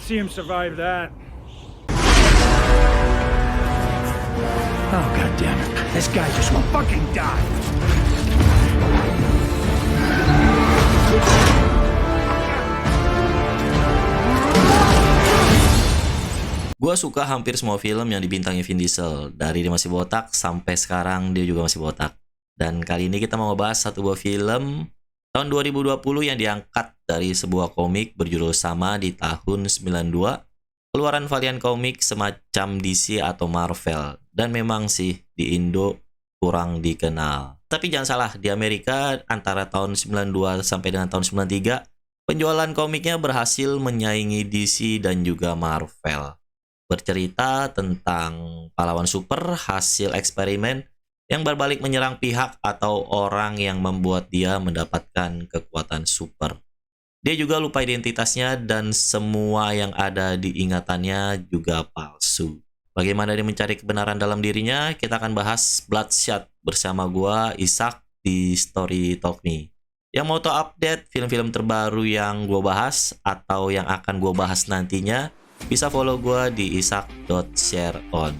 see him survive that. Oh, God damn it. This guy just won't fucking die. Gua suka hampir semua film yang dibintangi Vin Diesel. Dari dia masih botak sampai sekarang dia juga masih botak. Dan kali ini kita mau ngebahas satu buah film tahun 2020 yang diangkat dari sebuah komik berjudul sama di tahun 92. Keluaran varian komik semacam DC atau Marvel. Dan memang sih di Indo kurang dikenal. Tapi jangan salah, di Amerika antara tahun 92 sampai dengan tahun 93, penjualan komiknya berhasil menyaingi DC dan juga Marvel. Bercerita tentang pahlawan super hasil eksperimen yang berbalik menyerang pihak atau orang yang membuat dia mendapatkan kekuatan super. Dia juga lupa identitasnya dan semua yang ada di ingatannya juga palsu. Bagaimana dia mencari kebenaran dalam dirinya? Kita akan bahas Bloodshot bersama gua Ishak di Story Talk Me. Yang mau tahu update film-film terbaru yang gua bahas atau yang akan gua bahas nantinya, bisa follow gue di isak.shareon.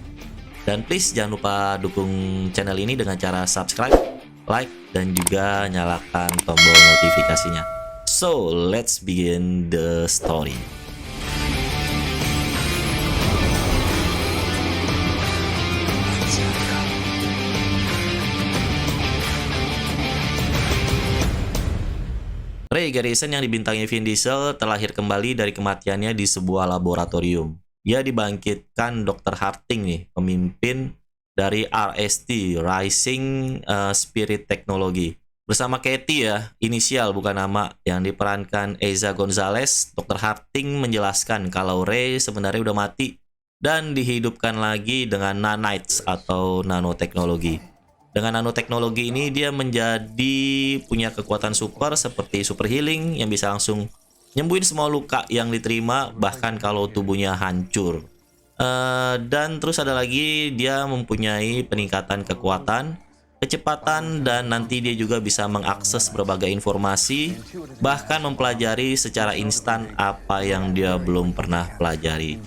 Dan please jangan lupa dukung channel ini dengan cara subscribe, like, dan juga nyalakan tombol notifikasinya. So, let's begin the story. Ray Garrison yang dibintangi Vin Diesel terlahir kembali dari kematiannya di sebuah laboratorium. Dia dibangkitkan Dr. Harding nih, pemimpin dari RST, Rising Spirit Technology. Bersama Katie ya, inisial bukan nama, yang diperankan Eiza Gonzalez. Dr. Harding menjelaskan kalau Ray sebenarnya udah mati dan dihidupkan lagi dengan nanites atau nanoteknologi. Dengan nanoteknologi ini dia menjadi punya kekuatan super seperti super healing yang bisa langsung nyembuhin semua luka yang diterima bahkan kalau tubuhnya hancur. Dan terus ada lagi dia mempunyai peningkatan kekuatan, kecepatan, dan nanti dia juga bisa mengakses berbagai informasi bahkan mempelajari secara instan apa yang dia belum pernah pelajari.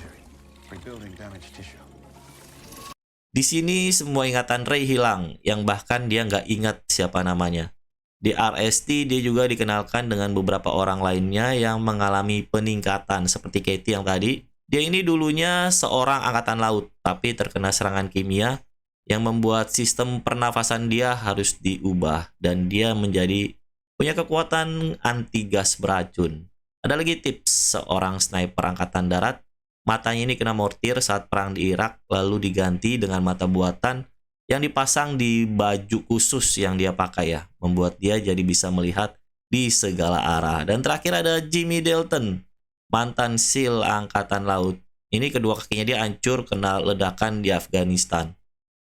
Di sini semua ingatan Ray hilang, yang bahkan dia nggak ingat siapa namanya. Di RST dia juga dikenalkan dengan beberapa orang lainnya yang mengalami peningkatan seperti Katie yang tadi. Dia ini dulunya seorang angkatan laut, tapi terkena serangan kimia yang membuat sistem pernafasan dia harus diubah dan dia menjadi punya kekuatan anti gas beracun. Ada lagi tips seorang sniper angkatan darat. Matanya ini kena mortir saat perang di Irak, lalu diganti dengan mata buatan yang dipasang di baju khusus yang dia pakai ya, membuat dia jadi bisa melihat di segala arah. Dan terakhir ada Jimmy Dalton, mantan SEAL Angkatan Laut. Ini kedua kakinya dia hancur kena ledakan di Afghanistan,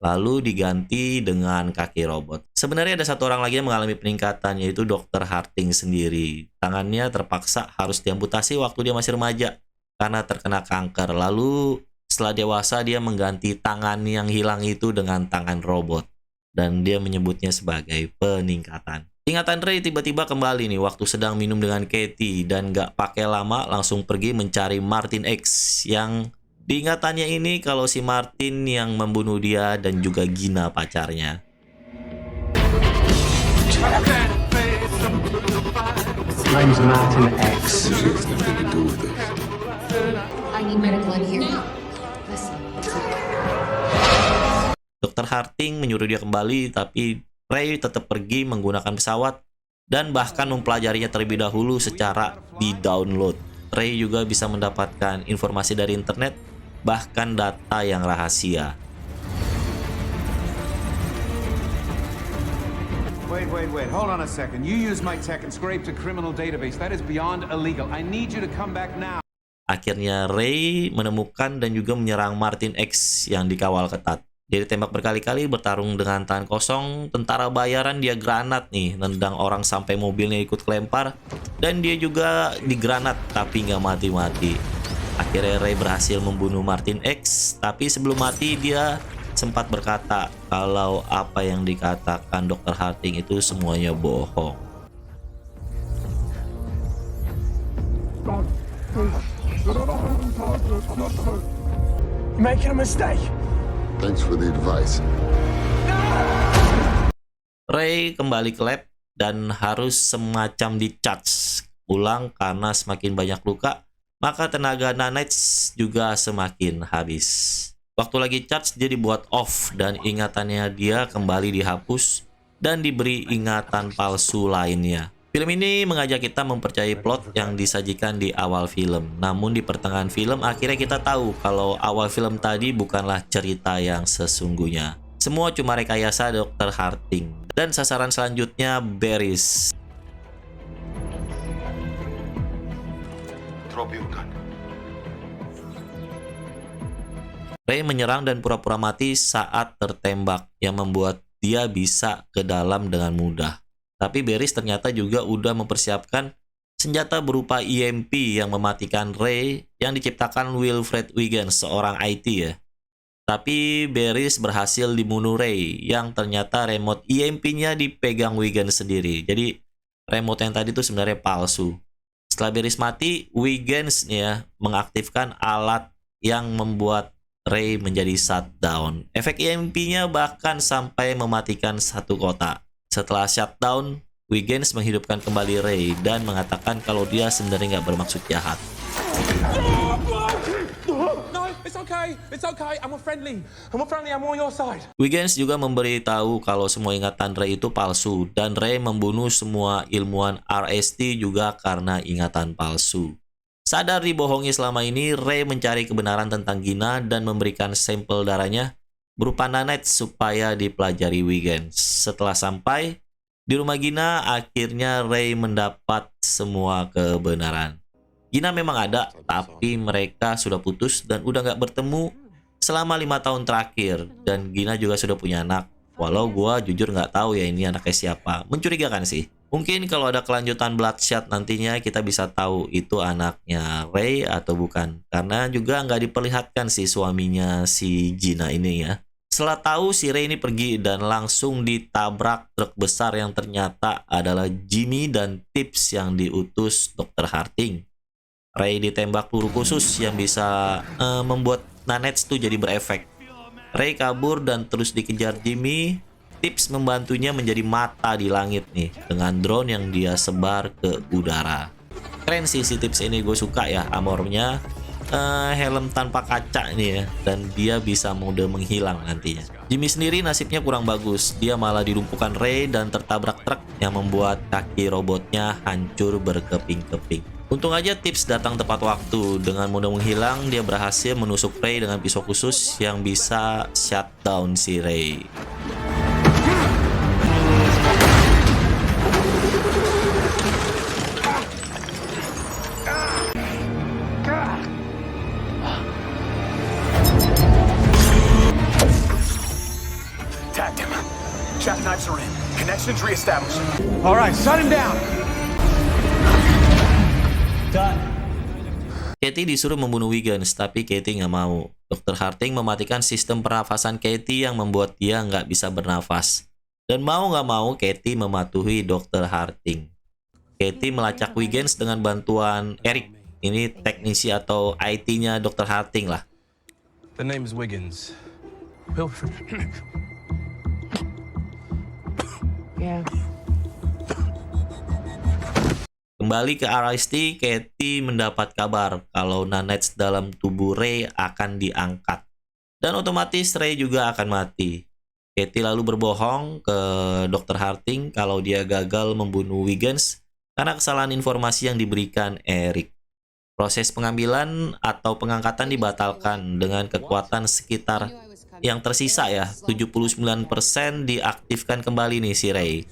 lalu diganti dengan kaki robot. Sebenarnya ada satu orang lagi yang mengalami peningkatan, yaitu Dr. Harding sendiri. Tangannya terpaksa harus diamputasi waktu dia masih remaja karena terkena kanker. Lalu setelah dewasa dia mengganti tangan yang hilang itu dengan tangan robot. Dan dia menyebutnya sebagai peningkatan. Ingatan Ray tiba-tiba kembali nih waktu sedang minum dengan Katie. Dan gak pakai lama langsung pergi mencari Martin X. Yang diingatannya ini kalau si Martin yang membunuh dia dan juga Gina pacarnya. Name's Martin X. I need medical in here now. Listen. Dr. Harding menyuruh dia kembali, tapi Ray tetap pergi menggunakan pesawat dan bahkan mempelajarinya terlebih dahulu secara di-download. Ray juga bisa mendapatkan informasi dari internet, bahkan data yang rahasia. Wait. Hold on a second. You used my tech and scraped a criminal database. That is beyond illegal. I need you to come back now. Akhirnya Ray menemukan dan juga menyerang Martin X yang dikawal ketat. Dia ditembak berkali-kali, bertarung dengan tangan kosong. Tentara bayaran dia granat nih, nendang orang sampai mobilnya ikut kelempar. Dan dia juga digranat tapi nggak mati-mati. Akhirnya Ray berhasil membunuh Martin X, tapi sebelum mati dia sempat berkata kalau apa yang dikatakan Dr. Harding itu semuanya bohong. You're making a mistake. Thanks for the advice. Ray kembali ke lab dan harus semacam di-charge ulang karena semakin banyak luka, maka tenaga nanites juga semakin habis. Waktu lagi charge dia dibuat off dan ingatannya dia kembali dihapus dan diberi ingatan palsu lainnya. Film ini mengajak kita mempercayai plot yang disajikan di awal film. Namun di pertengahan film akhirnya kita tahu kalau awal film tadi bukanlah cerita yang sesungguhnya. Semua cuma rekayasa Dr. Harding. Dan sasaran selanjutnya Barris. Drop your gun. Ray menyerang dan pura-pura mati saat tertembak yang membuat dia bisa ke dalam dengan mudah. Tapi Barris ternyata juga udah mempersiapkan senjata berupa EMP yang mematikan Ray yang diciptakan Wilfred Wiggins, seorang IT ya. Tapi Barris berhasil dibunuh Ray yang ternyata remote EMP-nya dipegang Wiggins sendiri. Jadi remote yang tadi itu sebenarnya palsu. Setelah Barris mati, Wiggins ya mengaktifkan alat yang membuat Ray menjadi shutdown. Efek EMP-nya bahkan sampai mematikan satu kota. Setelah shutdown, Wiggins menghidupkan kembali Ray dan mengatakan kalau dia sebenarnya nggak bermaksud jahat. No, it's okay. It's okay. I'm friendly. I'm on your side. Wiggins juga memberitahu kalau semua ingatan Ray itu palsu dan Ray membunuh semua ilmuwan RST juga karena ingatan palsu. Sadar dibohongi selama ini, Ray mencari kebenaran tentang Gina dan memberikan sampel darahnya berupa nanites supaya dipelajari Wiggins. Setelah sampai di rumah Gina, akhirnya Ray mendapat semua kebenaran. Gina memang ada, tapi mereka sudah putus dan udah nggak bertemu selama 5 tahun terakhir. Dan Gina juga sudah punya anak. Walau gua jujur nggak tahu ya ini anaknya siapa. Mencurigakan sih. Mungkin kalau ada kelanjutan Bloodshot nantinya kita bisa tahu itu anaknya Ray atau bukan. Karena juga nggak diperlihatkan sih suaminya si Gina ini ya. Setelah tahu si Ray ini pergi dan langsung ditabrak truk besar yang ternyata adalah Jimmy dan Tips yang diutus Dr. Harding. Ray ditembak peluru khusus yang bisa membuat nanites itu jadi berefek. Ray kabur dan terus dikejar Jimmy. Tips membantunya menjadi mata di langit nih dengan drone yang dia sebar ke udara. Keren sih si Tips ini, gue suka ya armornya. Helm tanpa kaca nih ya, dan dia bisa mode menghilang nantinya. Jimmy sendiri nasibnya kurang bagus, dia malah dilumpuhkan Ray dan tertabrak truk yang membuat kaki robotnya hancur berkeping-keping. Untung aja Tips datang tepat waktu. Dengan mode menghilang, dia berhasil menusuk Ray dengan pisau khusus yang bisa shutdown si Ray. Tagged him. Shaft knives are in. Connections reestablished. All right, shut him down. Katie disuruh membunuh Wiggins, tapi Katie nggak mau. Dr. Harding mematikan sistem pernafasan Katie yang membuat dia nggak bisa bernafas. Dan mau nggak mau, Katie mematuhi Dr. Harding. Katie melacak Wiggins dengan bantuan Eric. Ini teknisi atau IT-nya Dr. Harding lah. The name is Wiggins. Wilfred. Yeah. Kembali ke RST, Katie mendapat kabar kalau nanites dalam tubuh Ray akan diangkat. Dan otomatis Ray juga akan mati. Katie lalu berbohong ke Dr. Harding kalau dia gagal membunuh Wiggins karena kesalahan informasi yang diberikan Eric. Proses pengambilan atau pengangkatan dibatalkan dengan kekuatan sekitar yang tersisa ya, 79% diaktifkan kembali nih si Ray.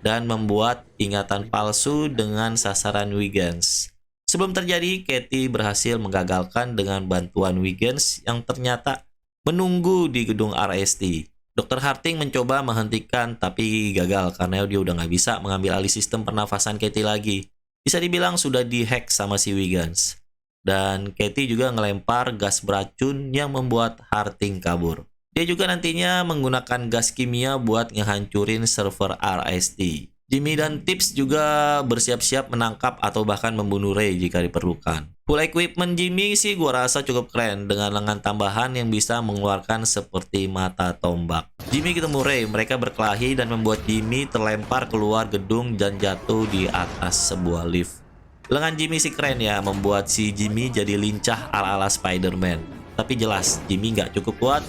Dan membuat ingatan palsu dengan sasaran Wiggins. Sebelum terjadi, Katie berhasil menggagalkan dengan bantuan Wiggins yang ternyata menunggu di gedung RST. Dr. Harding mencoba menghentikan tapi gagal karena dia udah nggak bisa mengambil alih sistem pernafasan Katie lagi. Bisa dibilang sudah dihack sama si Wiggins. Dan Katie juga ngelempar gas beracun yang membuat Harding kabur. Dia juga nantinya menggunakan gas kimia buat ngehancurin server RST. Jimmy dan Tips juga bersiap-siap menangkap atau bahkan membunuh Ray jika diperlukan. Full equipment Jimmy sih gua rasa cukup keren dengan lengan tambahan yang bisa mengeluarkan seperti mata tombak. Jimmy ketemu Ray, mereka berkelahi dan membuat Jimmy terlempar keluar gedung dan jatuh di atas sebuah lift. Lengan Jimmy sih keren ya, membuat si Jimmy jadi lincah ala-ala Spider-Man. Tapi jelas Jimmy nggak cukup kuat.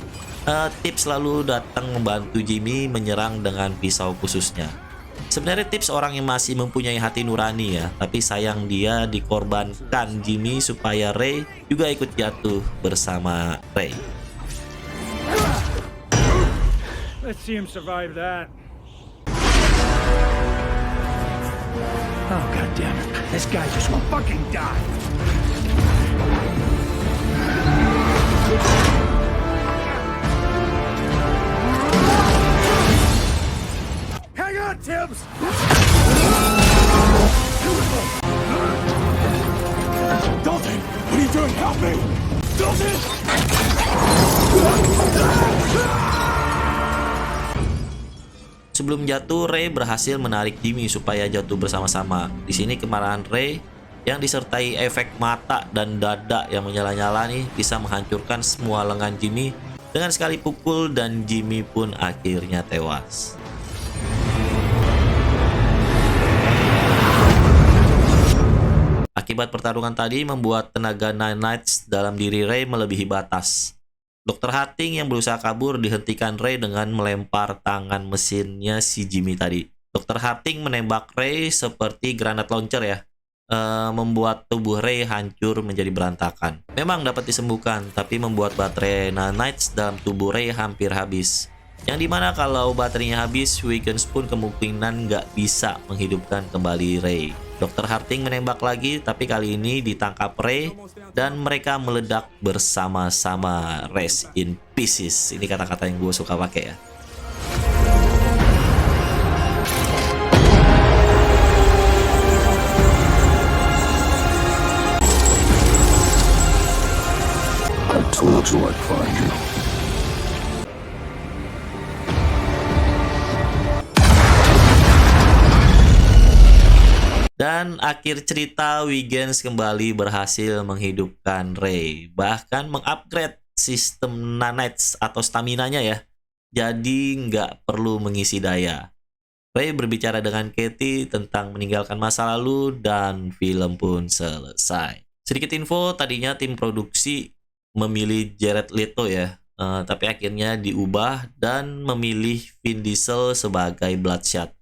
Tips selalu datang membantu Jimmy menyerang dengan pisau khususnya. Sebenarnya Tips orang yang masih mempunyai hati nurani ya, tapi sayang dia dikorbankan Jimmy supaya Ray juga ikut jatuh bersama Ray. Let's see him survive that. Oh, God damn it. This guy just won't fucking die. Hang on, Tibbs! Dalton! What are you doing? Help me! Dalton! Sebelum jatuh, Ray berhasil menarik Jimmy supaya jatuh bersama-sama. Di sini kemarahan Ray yang disertai efek mata dan dada yang menyala-nyala nih bisa menghancurkan semua lengan Jimmy dengan sekali pukul dan Jimmy pun akhirnya tewas. Akibat pertarungan tadi membuat tenaga Nanites dalam diri Ray melebihi batas. Dr. Harding yang berusaha kabur dihentikan Ray dengan melempar tangan mesinnya si Jimmy tadi. Dr. Harding menembak Ray seperti granat launcher ya, membuat tubuh Ray hancur menjadi berantakan. Memang dapat disembuhkan, tapi membuat baterai Nanites dalam tubuh Ray hampir habis. Yang dimana kalau baterainya habis, Wiggins pun kemungkinan nggak bisa menghidupkan kembali Ray. Dr. Harding menembak lagi, tapi kali ini ditangkap Ray dan mereka meledak bersama-sama. Rest in pieces. Ini kata-kata yang gue suka pakai ya. I told you I'd find you. Dan akhir cerita, Wiggins kembali berhasil menghidupkan Ray. Bahkan mengupgrade sistem Nanites atau stamina-nya ya. Jadi nggak perlu mengisi daya. Ray berbicara dengan Katie tentang meninggalkan masa lalu dan film pun selesai. Sedikit info, tadinya tim produksi memilih Jared Leto ya. Tapi akhirnya diubah dan memilih Vin Diesel sebagai Bloodshot.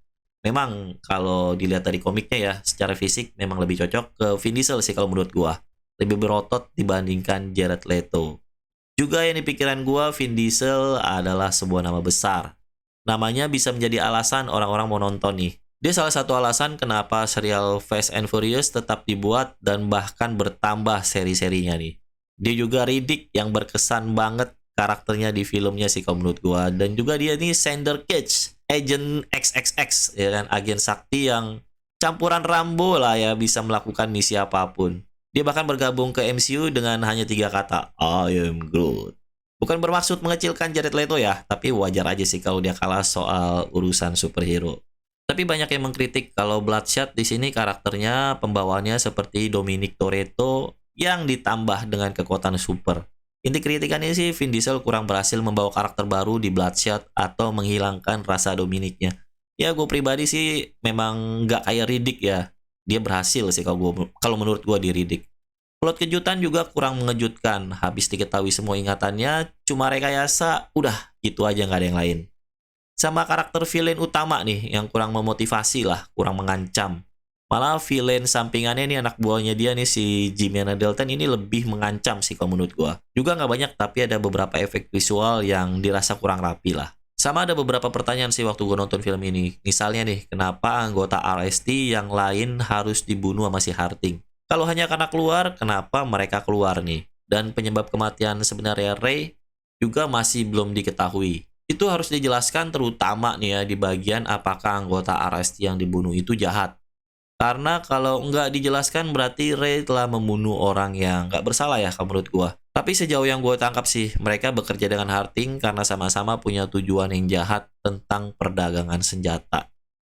Memang kalau dilihat dari komiknya ya, secara fisik memang lebih cocok ke Vin Diesel sih kalau menurut gua. Lebih berotot dibandingkan Jared Leto. Juga yang di pikiran gua, Vin Diesel adalah sebuah nama besar. Namanya bisa menjadi alasan orang-orang mau nonton nih. Dia salah satu alasan kenapa serial Fast and Furious tetap dibuat dan bahkan bertambah seri-serinya nih. Dia juga Riddick yang berkesan banget karakternya di filmnya sih kalau menurut gua. Dan juga dia nih Xander Cage, Agent XXX ya kan, agen sakti yang campuran Rambo lah ya, bisa melakukan misi apapun. Dia bahkan bergabung ke MCU dengan hanya 3 kata, I am Groot. Bukan bermaksud mengecilkan Jared Leto ya, tapi wajar aja sih kalau dia kalah soal urusan superhero. Tapi banyak yang mengkritik kalau Bloodshot di sini karakternya pembawaannya seperti Dominic Toretto yang ditambah dengan kekuatan super. Inti kritikannya sih Vin Diesel kurang berhasil membawa karakter baru di Bloodshot atau menghilangkan rasa Dominicnya. Ya gue pribadi sih memang nggak kayak Riddick ya. Dia berhasil sih kalau menurut gue di Riddick. Plot kejutan juga kurang mengejutkan. Habis diketahui semua ingatannya, cuma rekayasa, udah gitu aja nggak ada yang lain. Sama karakter villain utama nih yang kurang memotivasi lah, kurang mengancam. Malah villain sampingannya nih, anak buahnya dia nih si Jimmy Dalton ini lebih mengancam sih kalau menurut gua. Juga nggak banyak tapi ada beberapa efek visual yang dirasa kurang rapi lah. Sama ada beberapa pertanyaan sih waktu gua nonton film ini. Misalnya nih, kenapa anggota RST yang lain harus dibunuh sama si Harding? Kalau hanya karena keluar, kenapa mereka keluar nih? Dan penyebab kematian sebenarnya Ray juga masih belum diketahui. Itu harus dijelaskan terutama nih ya di bagian apakah anggota RST yang dibunuh itu jahat. Karena kalau nggak dijelaskan berarti Ray telah membunuh orang yang nggak bersalah ya kalau menurut gua. Tapi sejauh yang gua tangkap sih, mereka bekerja dengan Harding karena sama-sama punya tujuan yang jahat tentang perdagangan senjata.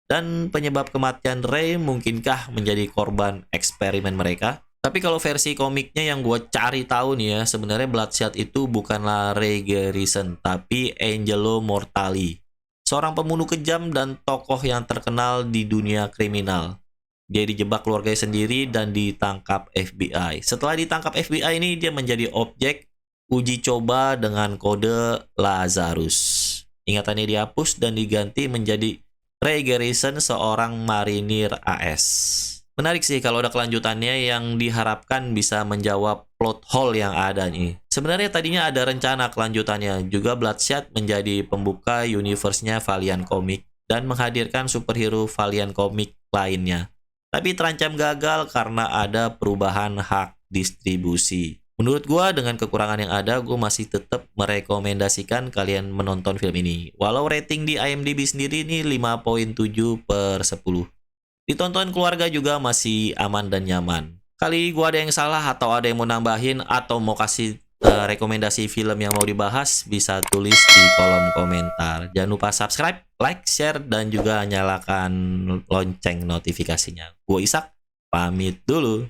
Dan penyebab kematian Ray mungkinkah menjadi korban eksperimen mereka? Tapi kalau versi komiknya yang gue cari tahu nih ya, sebenarnya Bloodshot itu bukanlah Ray Garrison, tapi Angelo Mortali. Seorang pembunuh kejam dan tokoh yang terkenal di dunia kriminal. Dia dijebak keluarganya sendiri dan ditangkap FBI. Setelah ditangkap FBI ini, dia menjadi objek uji coba dengan kode Lazarus. Ingatannya dihapus dan diganti menjadi Ray Garrison, seorang marinir AS. Menarik sih kalau ada kelanjutannya yang diharapkan bisa menjawab plot hole yang ada nih. Sebenarnya tadinya ada rencana kelanjutannya, juga Bloodshot menjadi pembuka universe-nya Valiant Comics dan menghadirkan superhero Valiant Comics lainnya. Tapi terancam gagal karena ada perubahan hak distribusi. Menurut gua dengan kekurangan yang ada, gue masih tetap merekomendasikan kalian menonton film ini. Walau rating di IMDb sendiri ini 5.7/10. Ditonton keluarga juga masih aman dan nyaman. Kali gua ada yang salah atau ada yang mau nambahin atau mau kasih rekomendasi film yang mau dibahas, bisa tulis di kolom komentar. Jangan lupa subscribe, like, share, dan juga nyalakan lonceng notifikasinya. Gue Ishak, pamit dulu.